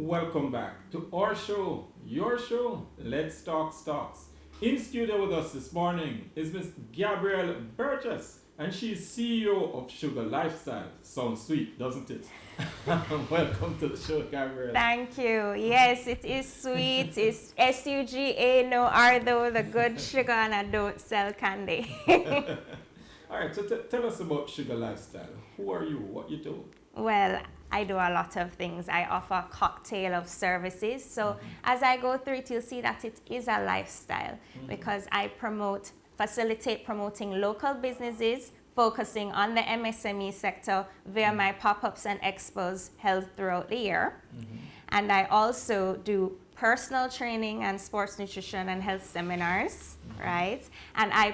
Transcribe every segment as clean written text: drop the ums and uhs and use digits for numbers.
welcome back to our show, your show, Let's Talk Stocks. In studio with us this morning is Miss Gabrielle Burgess, and she's CEO of Suga Lifestyle. Sounds sweet, doesn't it? Welcome to the show, Gabrielle. Thank you. Yes, it is sweet. It's SUGA, no R though, the good sugar, and I don't sell candy. All right, so tell us about Suga Lifestyle. Who are you? What you do? Well, I do a lot of things. I offer a cocktail of services. So as I go through it, you'll see that it is a lifestyle because I facilitate promoting local businesses, focusing on the MSME sector via my pop-ups and expos held throughout the year. And I also do personal training and sports nutrition and health seminars, right? And I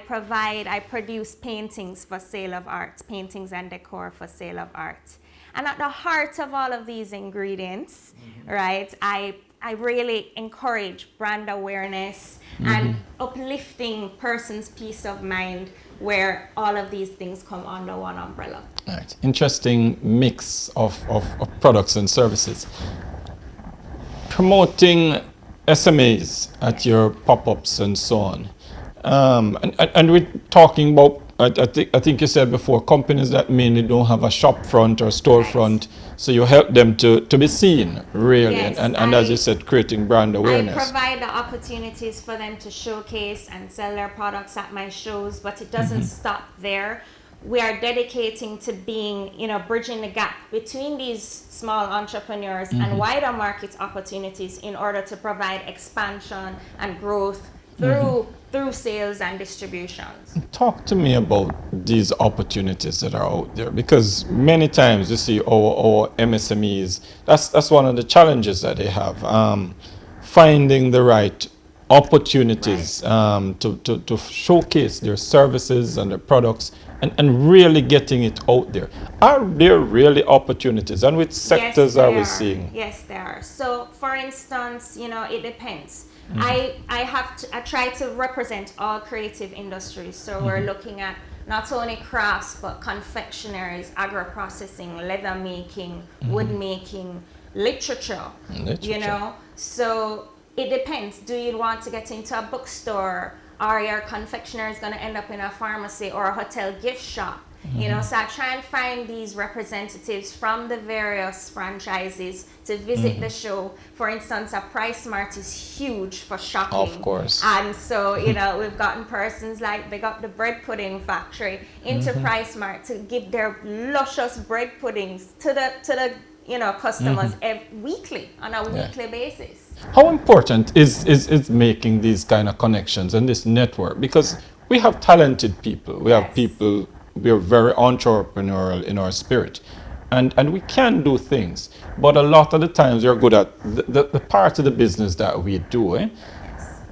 produce paintings for sale of art, paintings and decor for sale of art. And at the heart of all of these ingredients, right, I really encourage brand awareness and uplifting person's peace of mind where all of these things come under one umbrella. Right. Interesting mix of products and services. Promoting SMEs at your pop-ups and so on. And we're talking about, I think you said before, companies that mainly don't have a shop front or storefront, so you help them to be seen, really, Yes, and as you said, creating brand awareness. I provide the opportunities for them to showcase and sell their products at my shows, but it doesn't stop there. We are dedicating to being, bridging the gap between these small entrepreneurs and wider market opportunities in order to provide expansion and growth through sales and distributions. Talk to me about these opportunities that are out there, because many times you see our MSMEs, that's one of the challenges that they have, finding the right opportunities to showcase their services and their products and really getting it out there. Are there really opportunities, and which sectors are we seeing? Yes, there are. So for instance, it depends. I try to represent all creative industries. So we're looking at not only crafts, but confectionaries, agro-processing, leather making, wood making, literature. So it depends. Do you want to get into a bookstore? Or your confectioner is going to end up in a pharmacy or a hotel gift shop? So I try and find these representatives from the various franchises to visit the show. For instance, a Price Mart is huge for shopping. Of course. And so, we've gotten persons like Big Up the Bread Pudding Factory into Price Mart to give their luscious bread puddings to the customers weekly, on a weekly basis. How important is making these kind of connections and this network? Because we have talented people. We have people, we are very entrepreneurial in our spirit. And we can do things. But a lot of the times we're good at the part of the business that we do,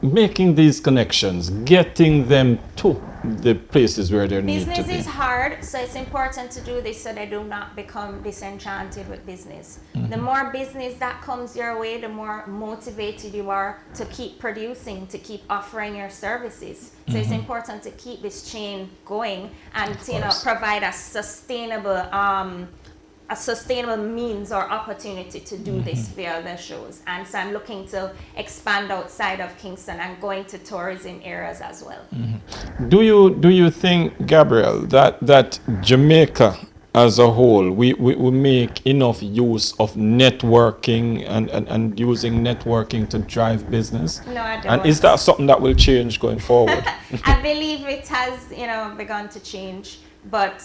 making these connections, getting them to the places where they need to be. Business is hard, so it's important to do this so they do not become disenchanted with business. The more business that comes your way, the more motivated you are to keep producing, to keep offering your services. So it's important to keep this chain going and provide a sustainable means or opportunity to do this via the shows. And so I'm looking to expand outside of Kingston and going to tourism areas as well. Do you think, Gabrielle, that Jamaica as a whole, we make enough use of networking and using networking to drive business? No, I don't. And is that something that will change going forward? I believe it has, begun to change. But,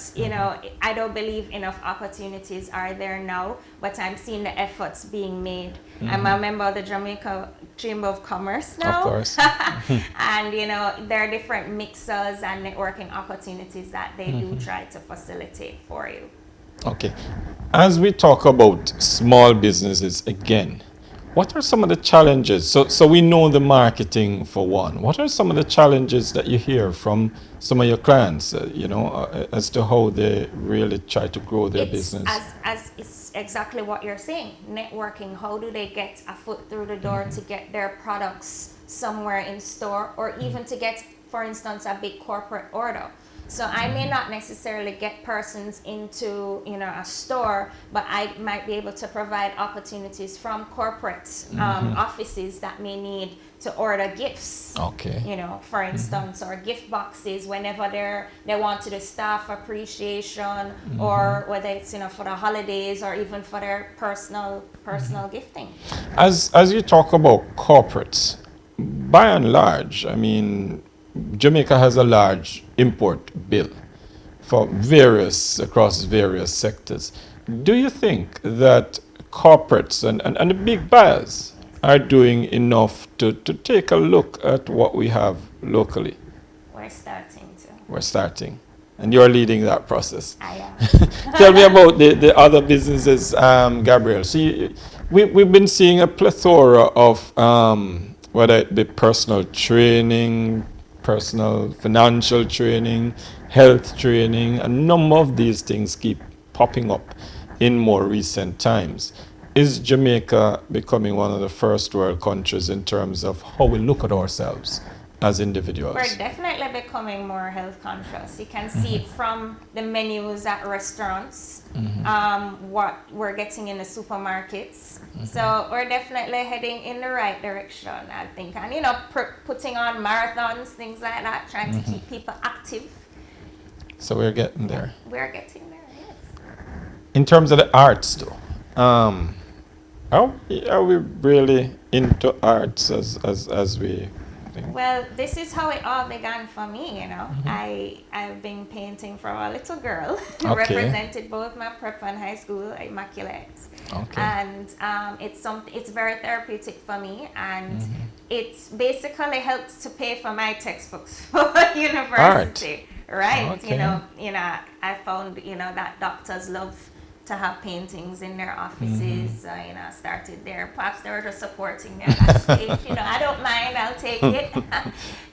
I don't believe enough opportunities are there now, but I'm seeing the efforts being made. I'm a member of the Jamaica Chamber of Commerce now. Of course. And, there are different mixers and networking opportunities that they do try to facilitate for you. Okay. As we talk about small businesses again, what are some of the challenges? So we know the marketing for one. What are some of the challenges that you hear from some of your clients, as to how they really try to grow their business? As it's exactly what you're saying, networking. How do they get a foot through the door to get their products somewhere in store, or even to get, for instance, a big corporate order? So I may not necessarily get persons into, you know, a store, but I might be able to provide opportunities from corporate offices that may need to order gifts. Okay. You know, for instance, or gift boxes whenever they want to do staff appreciation, or whether it's, you know, for the holidays or even for their personal gifting. As you talk about corporates, by and large, I mean, Jamaica has a large import bill for across various sectors. Do you think that corporates and the big buyers are doing enough to take a look at what we have locally? We're starting to. We're starting. And you're leading that process. I am. Tell me about the other businesses, Gabrielle. See, we've been seeing a plethora of whether it be personal training, personal financial training, health training, a number of these things keep popping up in more recent times. Is Jamaica becoming one of the first world countries in terms of how we look at ourselves as individuals? We're definitely becoming more health conscious. You can see it from the menus at restaurants, what we're getting in the supermarkets. So we're definitely heading in the right direction, I think. And, you know, putting on marathons, things like that, trying to keep people active. So we're getting there. We're getting there, yes. In terms of the arts, though, are we really into arts as we think? Well, this is how it all began for me, you know. I've been painting from a little girl. Okay. Represented both my prep and high school, Immaculate. Okay. And it's very therapeutic for me, and it's basically helps to pay for my textbooks for university. Right. Okay. You know, I found, you know, that doctors love to have paintings in their offices. You know, started there. Perhaps they were just supporting me at that stage. You know, I don't mind, I'll take it.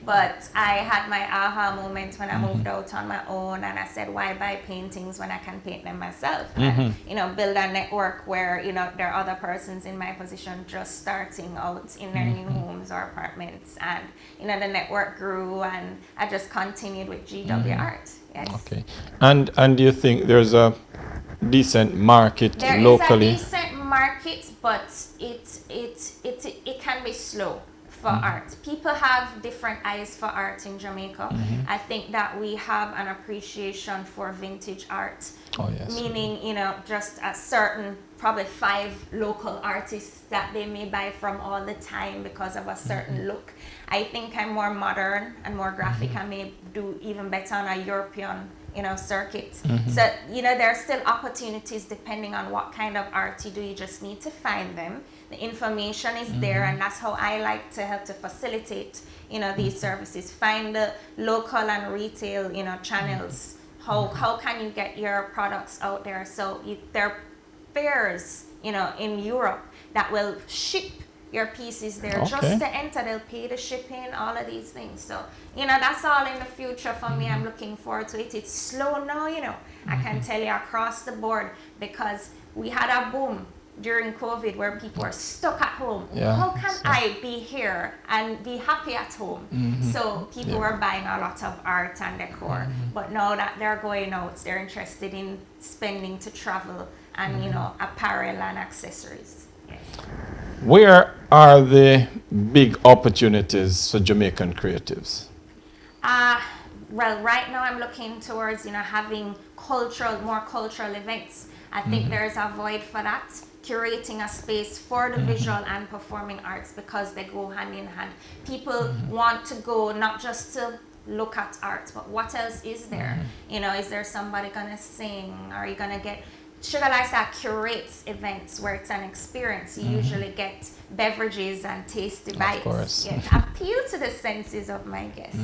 But I had my aha moment when I moved out on my own, and I said, why buy paintings when I can paint them myself? And, you know, build a network where, you know, there are other persons in my position just starting out in their new homes or apartments. And, you know, the network grew, and I just continued with GW Art. Yes. Okay. And do you think there's a decent market locally? There is a decent market, but it can be slow for art. People have different eyes for art in Jamaica. I think that we have an appreciation for vintage art. Oh, yes. Meaning, you know, just a certain, probably 5 local artists that they may buy from all the time because of a certain look. I think I'm more modern and more graphic. I may do even better on a European, you know, circuit. So, you know, there are still opportunities depending on what kind of art you do. You just need to find them. The information is there, and that's how I like to help to facilitate, you know, these services. Find the local and retail, you know, channels. How can you get your products out there? So there are fairs, you know, in Europe that will ship your pieces there. Okay. Just to enter, they'll pay the shipping, all of these things. So, you know, that's all in the future for me. I'm looking forward to it. It's slow now, you know. I can tell you across the board, because we had a boom during COVID where people were stuck at home. Yeah, How can I be here and be happy at home? So people were buying a lot of art and decor. But now that they're going out, they're interested in spending to travel and, you know, apparel and accessories. Yes. Where are the big opportunities for Jamaican creatives? Well, right now I'm looking towards, you know, having more cultural events. I think there's a void for that. Curating a space for the visual and performing arts, because they go hand in hand. People want to go not just to look at art, but what else is there? You know, is there somebody gonna sing? Are you gonna get Suga Lifestyle curates events where it's an experience. You usually get beverages and tasty bites. Of course. Yes, appeal to the senses of my guests.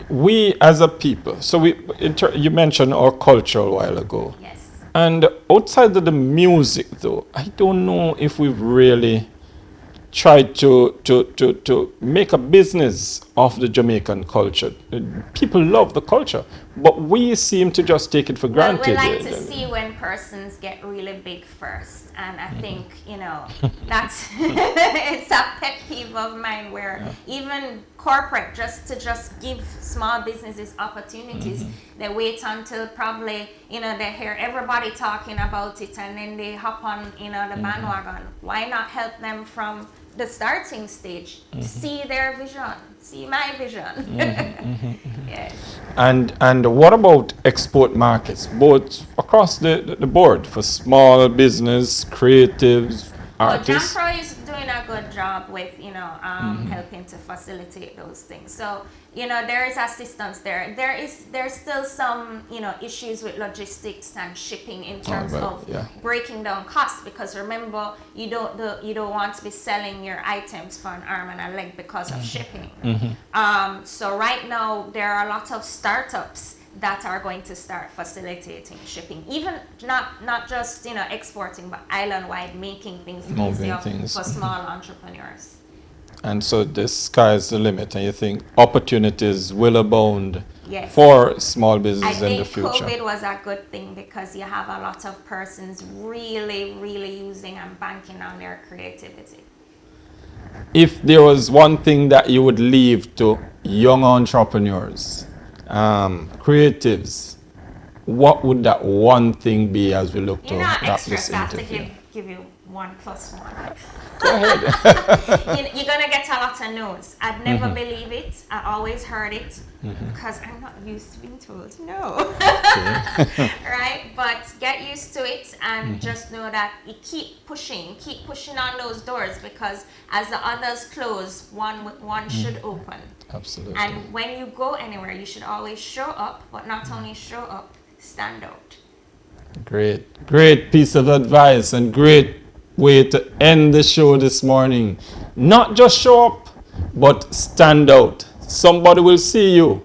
We as a people, so you mentioned our culture a while ago. Yes. And outside of the music, though, I don't know if we've really tried to make a business of the Jamaican culture. People love the culture, but we seem to just take it for granted. Well, we like to see when persons get really big first. And I think, you know, that's it's a pet peeve of mine where even corporate, just to give small businesses opportunities, they wait until probably, you know, they hear everybody talking about it and then they hop on, you know, the bandwagon. Why not help them from the starting stage? See their vision, see my vision. Yeah. And what about export markets, both across the board for small business, creatives, artists? Jampro is doing a good job with, you know, helping to facilitate those things. So, you know, there is assistance there. There's still some, you know, issues with logistics and shipping in terms of breaking down costs, because remember, you don't want to be selling your items for an arm and a leg because of shipping. So right now there are a lot of startups that are going to start facilitating shipping, even not just, you know, exporting, but island-wide, making things easier for small entrepreneurs. And so the sky's the limit, and you think opportunities will abound for small businesses in the future? I think COVID was a good thing because you have a lot of persons really, really using and banking on their creativity. If there was one thing that you would leave to young entrepreneurs, creatives, what would that one thing be as we look to wrap this interview? I have to give you 1+1. Go ahead. You're gonna get a lot of no's. I'd never believe it. I always heard it because I'm not used to being told no. Right? But get used to it and just know that you keep pushing on those doors, because as the others close, one should open. Absolutely. And when you go anywhere, you should always show up, but not only show up, stand out. Great piece of advice and great way to end the show this morning. Not just show up, but stand out. Somebody will see you.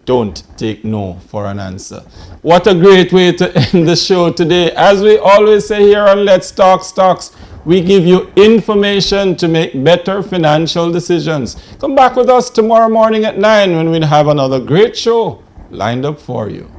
Don't take no for an answer. What a great way to end the show today. As we always say here on Let's Talk Stocks, we give you information to make better financial decisions. Come back with us tomorrow morning at 9 when we'll have another great show lined up for you.